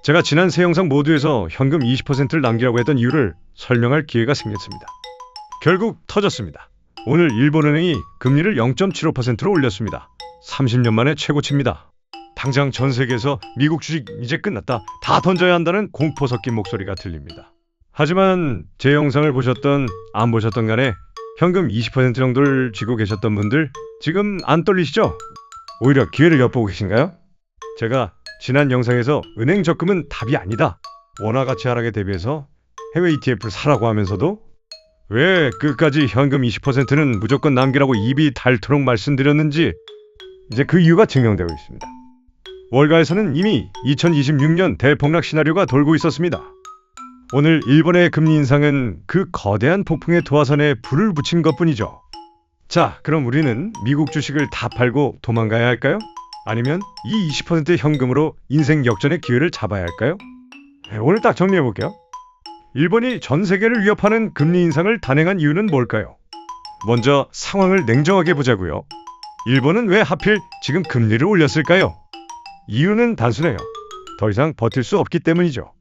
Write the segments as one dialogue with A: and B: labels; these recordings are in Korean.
A: 제가 지난 세 영상 모두에서 현금 20%를 남기라고 했던 이유를 설명할 기회가 생겼습니다. 결국 터졌습니다. 오늘 일본은행이 금리를 0.75%로 올렸습니다. 30년 만에 최고치입니다. 당장 전 세계에서 미국 주식 이제 끝났다, 다 던져야 한다는 공포 섞인 목소리가 들립니다. 하지만 제 영상을 보셨던 안 보셨던 간에 현금 20% 정도를 쥐고 계셨던 분들 지금 안 떨리시죠? 오히려 기회를 엿보고 계신가요? 제가 지난 영상에서 은행 적금은 답이 아니다, 원화 가치 하락에 대비해서 해외 ETF를 사라고 하면서도 왜 끝까지 현금 20%는 무조건 남기라고 입이 닳도록 말씀드렸는지 이제 그 이유가 증명되고 있습니다. 월가에서는 이미 2026년 대폭락 시나리오가 돌고 있었습니다. 오늘 일본의 금리 인상은 그 거대한 폭풍의 도화선에 불을 붙인 것뿐이죠. 자, 그럼 우리는 미국 주식을 다 팔고 도망가야 할까요? 아니면 이 20%의 현금으로 인생 역전의 기회를 잡아야 할까요? 오늘 딱 정리해볼게요. 일본이 전 세계를 위협하는 금리 인상을 단행한 이유는 뭘까요? 먼저 상황을 냉정하게 보자고요. 일본은 왜 하필 지금 금리를 올렸을까요? 이유는 단순해요. 더 이상 버틸 수 없기 때문이죠.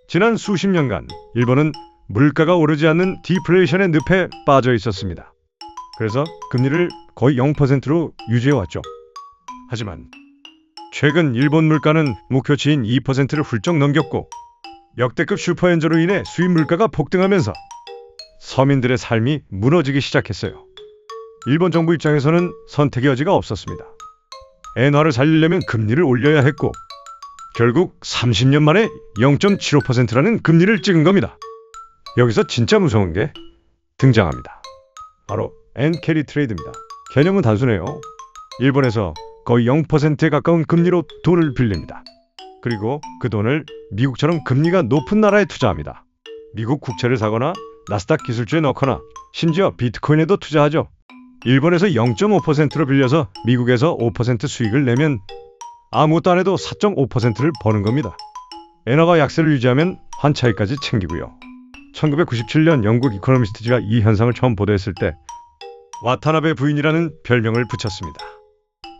A: 지난 수십 년간 일본은 물가가 오르지 않는 디플레이션의 늪에 빠져 있었습니다. 그래서 금리를 거의 0%로 유지해왔죠. 하지만 최근 일본 물가는 목표치인 2%를 훌쩍 넘겼고 역대급 슈퍼엔저로 인해 수입 물가가 폭등하면서 서민들의 삶이 무너지기 시작했어요. 일본 정부 입장에서는 선택의 여지가 없었습니다. 엔화를 살리려면 금리를 올려야 했고 결국 30년 만에 0.75%라는 금리를 찍은 겁니다. 여기서 진짜 무서운 게 등장합니다. 바로 엔캐리 트레이드입니다. 개념은 단순해요. 일본에서 거의 0%에 가까운 금리로 돈을 빌립니다. 그리고 그 돈을 미국처럼 금리가 높은 나라에 투자합니다. 미국 국채를 사거나 나스닥 기술주에 넣거나 심지어 비트코인에도 투자하죠. 일본에서 0.5%로 빌려서 미국에서 5% 수익을 내면 아무것도 안 해도 4.5%를 버는 겁니다. 엔화가 약세를 유지하면 환차익까지 챙기고요. 1997년 영국 이코노미스트지가 이 현상을 처음 보도했을 때 와타나베 부인이라는 별명을 붙였습니다.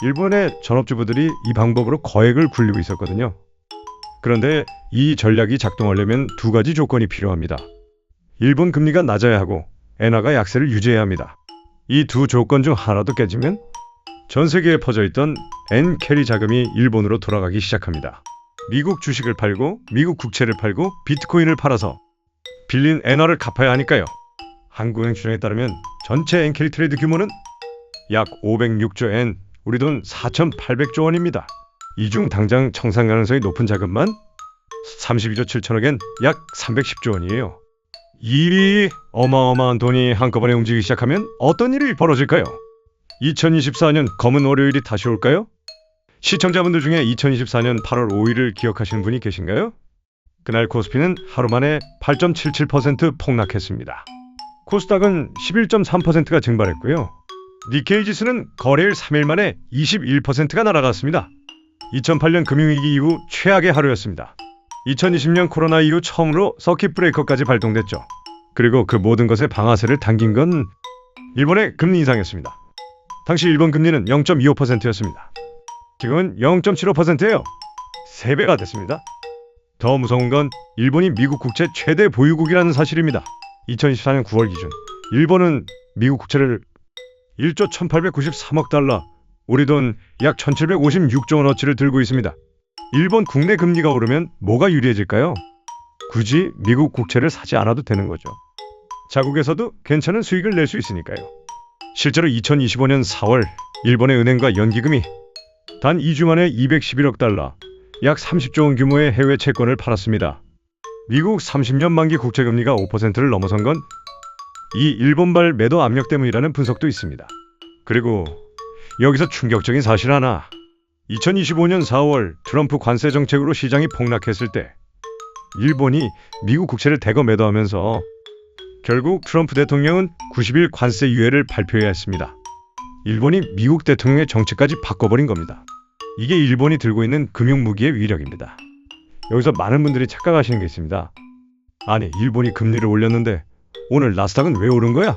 A: 일본의 전업주부들이 이 방법으로 거액을 굴리고 있었거든요. 그런데 이 전략이 작동하려면 두 가지 조건이 필요합니다. 일본 금리가 낮아야 하고 엔화가 약세를 유지해야 합니다. 이 두 조건 중 하나도 깨지면 전 세계에 퍼져있던 엔캐리 자금이 일본으로 돌아가기 시작합니다. 미국 주식을 팔고 미국 국채를 팔고 비트코인을 팔아서 빌린 엔화를 갚아야 하니까요. 한국은행 추정에 따르면 전체 엔캐리 트레이드 규모는 약 506조 엔, 우리 돈 4,800조 원입니다. 이 중 당장 청산 가능성이 높은 자금만 32조 7천억엔 약 310조 원이에요. 이 어마어마한 돈이 한꺼번에 움직이기 시작하면 어떤 일이 벌어질까요? 2024년 검은 월요일이 다시 올까요? 시청자분들 중에 2024년 8월 5일을 기억하시는 분이 계신가요? 그날 코스피는 하루 만에 8.77% 폭락했습니다. 코스닥은 11.3%가 증발했고요. 니케이 지수는 거래일 3일 만에 21%가 날아갔습니다. 2008년 금융위기 이후 최악의 하루였습니다. 2020년 코로나 이후 처음으로 서킷 브레이커까지 발동됐죠. 그리고 그 모든 것의 방아쇠를 당긴 건 일본의 금리 인상이었습니다. 당시 일본 금리는 0.25%였습니다. 지금은 0.75%예요. 3배가 됐습니다. 더 무서운 건 일본이 미국 국채 최대 보유국이라는 사실입니다. 2024년 9월 기준 일본은 미국 국채를 1조 1893억 달러, 우리 돈 약 1756조 원어치를 들고 있습니다. 일본 국내 금리가 오르면 뭐가 유리해질까요? 굳이 미국 국채를 사지 않아도 되는 거죠. 자국에서도 괜찮은 수익을 낼 수 있으니까요. 실제로 2025년 4월 일본의 은행과 연기금이 단 2주 만에 211억 달러, 약 30조 원 규모의 해외 채권을 팔았습니다. 미국 30년 만기 국채금리가 5%를 넘어선 건 이 일본발 매도 압력 때문이라는 분석도 있습니다. 그리고 여기서 충격적인 사실 하나. 2025년 4월 트럼프 관세 정책으로 시장이 폭락했을 때 일본이 미국 국채를 대거 매도하면서 결국 트럼프 대통령은 90일 관세 유예를 발표해야 했습니다. 일본이 미국 대통령의 정책까지 바꿔버린 겁니다. 이게 일본이 들고 있는 금융무기의 위력입니다. 여기서 많은 분들이 착각하시는 게 있습니다. 아니, 일본이 금리를 올렸는데 오늘 나스닥은 왜 오른 거야?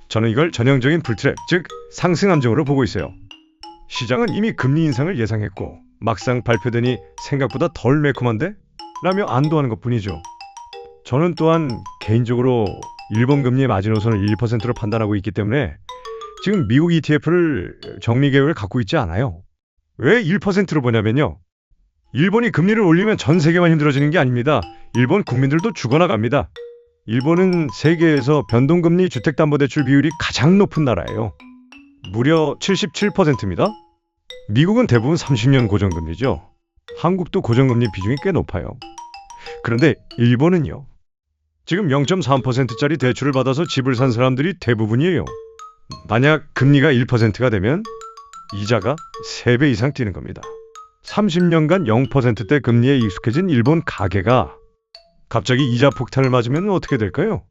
A: 저는 이걸 전형적인 불트랩, 즉 상승 함정으로 보고 있어요. 시장은 이미 금리 인상을 예상했고 막상 발표되니 생각보다 덜 매콤한데 라며 안도하는 것뿐이죠. 저는 또한 개인적으로 일본 금리의 마지노선을 1%로 판단하고 있기 때문에 지금 미국 ETF를 정리 계획을 갖고 있지 않아요. 왜 1%로 보냐면요. 일본이 금리를 올리면 전 세계만 힘들어지는 게 아닙니다. 일본 국민들도 죽어나갑니다. 일본은 세계에서 변동금리 주택담보대출 비율이 가장 높은 나라예요. 무려 77%입니다. 미국은 대부분 30년 고정금리죠. 한국도 고정금리 비중이 꽤 높아요. 그런데 일본은요. 지금 0.3%짜리 대출을 받아서 집을 산 사람들이 대부분이에요. 만약 금리가 1%가 되면 이자가 3배 이상 뛰는 겁니다. 30년간 0%대 금리에 익숙해진 일본 가게가 갑자기 이자 폭탄을 맞으면 어떻게 될까요?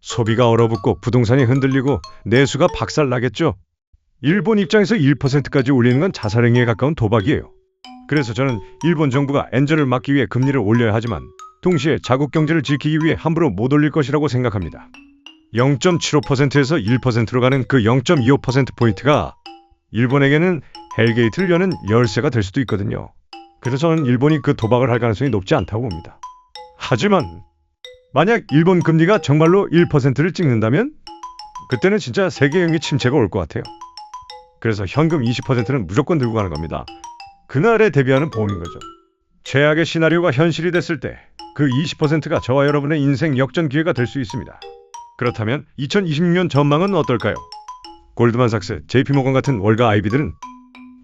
A: 소비가 얼어붙고 부동산이 흔들리고 내수가 박살나겠죠. 일본 입장에서 1%까지 올리는 건 자살행위에 가까운 도박이에요. 그래서 저는 일본 정부가 엔저를 막기 위해 금리를 올려야 하지만 동시에 자국 경제를 지키기 위해 함부로 못 올릴 것이라고 생각합니다. 0.75%에서 1%로 가는 그 0.25%포인트가 일본에게는 헬게이트를 여는 열쇠가 될 수도 있거든요. 그래서 저는 일본이 그 도박을 할 가능성이 높지 않다고 봅니다. 하지만 만약 일본 금리가 정말로 1%를 찍는다면 그때는 진짜 세계 경기 침체가 올 것 같아요. 그래서 현금 20%는 무조건 들고 가는 겁니다. 그날에 대비하는 보험인 거죠. 최악의 시나리오가 현실이 됐을 때 그 20%가 저와 여러분의 인생 역전 기회가 될 수 있습니다. 그렇다면 2026년 전망은 어떨까요? 골드만삭스, JP모건 같은 월가 IB들은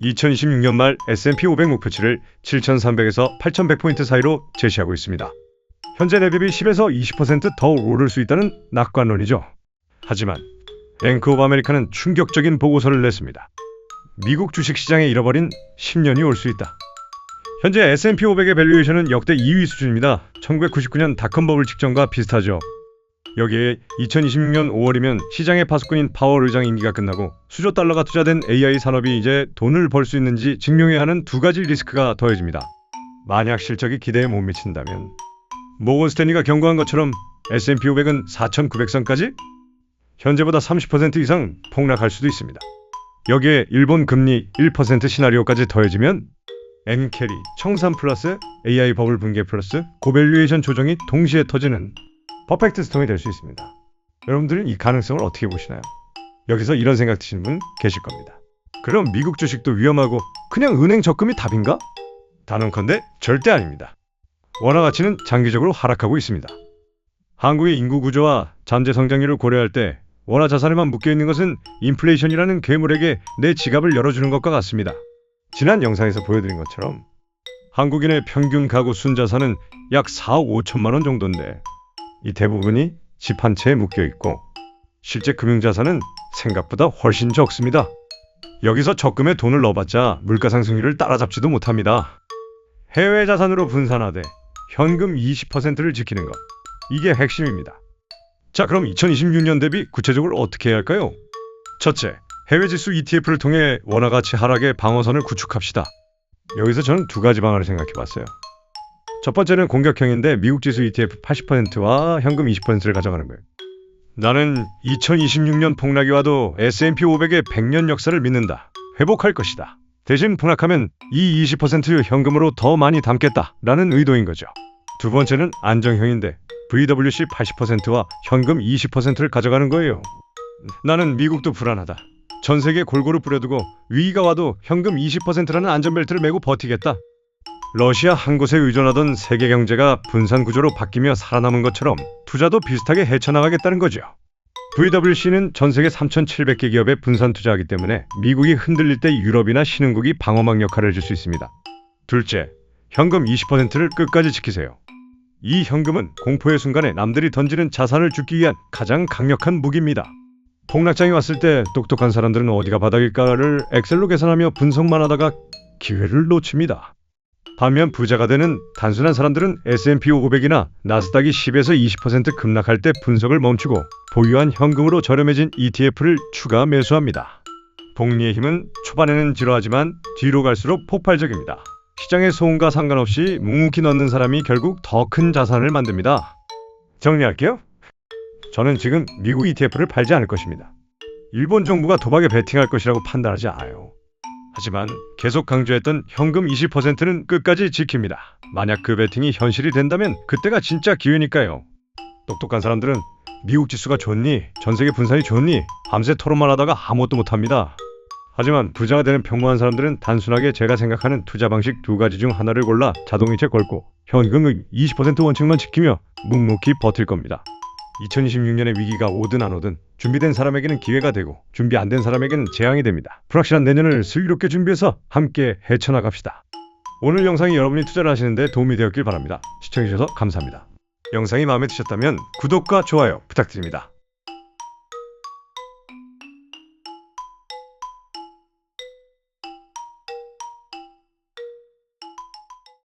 A: 2026년 말 S&P 500 목표치를 7,300에서 8,100포인트 사이로 제시하고 있습니다. 현재 레벨이 10에서 20% 더 오를 수 있다는 낙관론이죠. 하지만 뱅크 오브 아메리카는 충격적인 보고서를 냈습니다. 미국 주식시장에 잃어버린 10년이 올 수 있다. 현재 S&P 500의 밸류에이션은 역대 2위 수준입니다. 1999년 닷컴 버블 직전과 비슷하죠. 여기에 2026년 5월이면 시장의 파수꾼인 파월 의장 임기가 끝나고 수조 달러가 투자된 AI 산업이 이제 돈을 벌 수 있는지 증명해야 하는 두 가지 리스크가 더해집니다. 만약 실적이 기대에 못 미친다면 모건 스탠리가 경고한 것처럼 S&P 500은 4,900선까지 현재보다 30% 이상 폭락할 수도 있습니다. 여기에 일본 금리 1% 시나리오까지 더해지면 N캐리, 청산 플러스 AI 버블 붕괴 플러스 고밸류에이션 조정이 동시에 터지는 퍼펙트 스톰이 될 수 있습니다. 여러분들은 이 가능성을 어떻게 보시나요? 여기서 이런 생각 드시는 분 계실 겁니다. 그럼 미국 주식도 위험하고 그냥 은행 적금이 답인가? 단언컨대 절대 아닙니다. 원화 가치는 장기적으로 하락하고 있습니다. 한국의 인구 구조와 잠재 성장률을 고려할 때 원화 자산에만 묶여있는 것은 인플레이션이라는 괴물에게 내 지갑을 열어주는 것과 같습니다. 지난 영상에서 보여드린 것처럼 한국인의 평균 가구 순자산은 약 4억 5천만 원 정도인데 이 대부분이 집 한 채에 묶여있고 실제 금융자산은 생각보다 훨씬 적습니다. 여기서 적금에 돈을 넣어봤자 물가상승률을 따라잡지도 못합니다. 해외 자산으로 분산하되 현금 20%를 지키는 것, 이게 핵심입니다. 자, 그럼 2026년 대비 구체적으로 어떻게 해야 할까요? 첫째, 해외 지수 ETF를 통해 원화 가치 하락의 방어선을 구축합시다. 여기서 저는 두 가지 방안을 생각해 봤어요. 첫 번째는 공격형인데 미국 지수 ETF 80%와 현금 20%를 가져가는 거예요. 나는 2026년 폭락이 와도 S&P 500의 100년 역사를 믿는다. 회복할 것이다. 대신 폭락하면 이 20% 현금으로 더 많이 담겠다 라는 의도인 거죠. 두 번째는 안정형인데 VWC 80%와 현금 20%를 가져가는 거예요. 나는 미국도 불안하다. 전 세계에 골고루 뿌려두고 위기가 와도 현금 20%라는 안전벨트를 메고 버티겠다. 러시아 한 곳에 의존하던 세계 경제가 분산 구조로 바뀌며 살아남은 것처럼 투자도 비슷하게 헤쳐나가겠다는 거죠. VWC는 전 세계 3,700개 기업에 분산 투자하기 때문에 미국이 흔들릴 때 유럽이나 신흥국이 방어막 역할을 해줄 수 있습니다. 둘째, 현금 20%를 끝까지 지키세요. 이 현금은 공포의 순간에 남들이 던지는 자산을 줍기 위한 가장 강력한 무기입니다. 폭락장이 왔을 때 똑똑한 사람들은 어디가 바닥일까를 엑셀로 계산하며 분석만 하다가 기회를 놓칩니다. 반면 부자가 되는 단순한 사람들은 S&P 500이나 나스닥이 10에서 20% 급락할 때 분석을 멈추고 보유한 현금으로 저렴해진 ETF를 추가 매수합니다. 복리의 힘은 초반에는 지루하지만 뒤로 갈수록 폭발적입니다. 시장의 소음과 상관없이 묵묵히 넣는 사람이 결국 더 큰 자산을 만듭니다. 정리할게요. 저는 지금 미국 ETF를 팔지 않을 것입니다. 일본 정부가 도박에 베팅할 것이라고 판단하지 않아요. 하지만 계속 강조했던 현금 20%는 끝까지 지킵니다. 만약 그 베팅이 현실이 된다면 그때가 진짜 기회니까요. 똑똑한 사람들은 미국 지수가 좋니? 전세계 분산이 좋니? 밤새 토론만 하다가 아무것도 못합니다. 하지만 부자가 되는 평범한 사람들은 단순하게 제가 생각하는 투자 방식 두 가지 중 하나를 골라 자동이체 걸고 현금의 20% 원칙만 지키며 묵묵히 버틸 겁니다. 2026년의 위기가 오든 안 오든 준비된 사람에게는 기회가 되고 준비 안 된 사람에게는 재앙이 됩니다. 불확실한 내년을 슬기롭게 준비해서 함께 헤쳐나갑시다. 오늘 영상이 여러분이 투자를 하시는데 도움이 되었길 바랍니다. 시청해주셔서 감사합니다. 영상이 마음에 드셨다면 구독과 좋아요 부탁드립니다.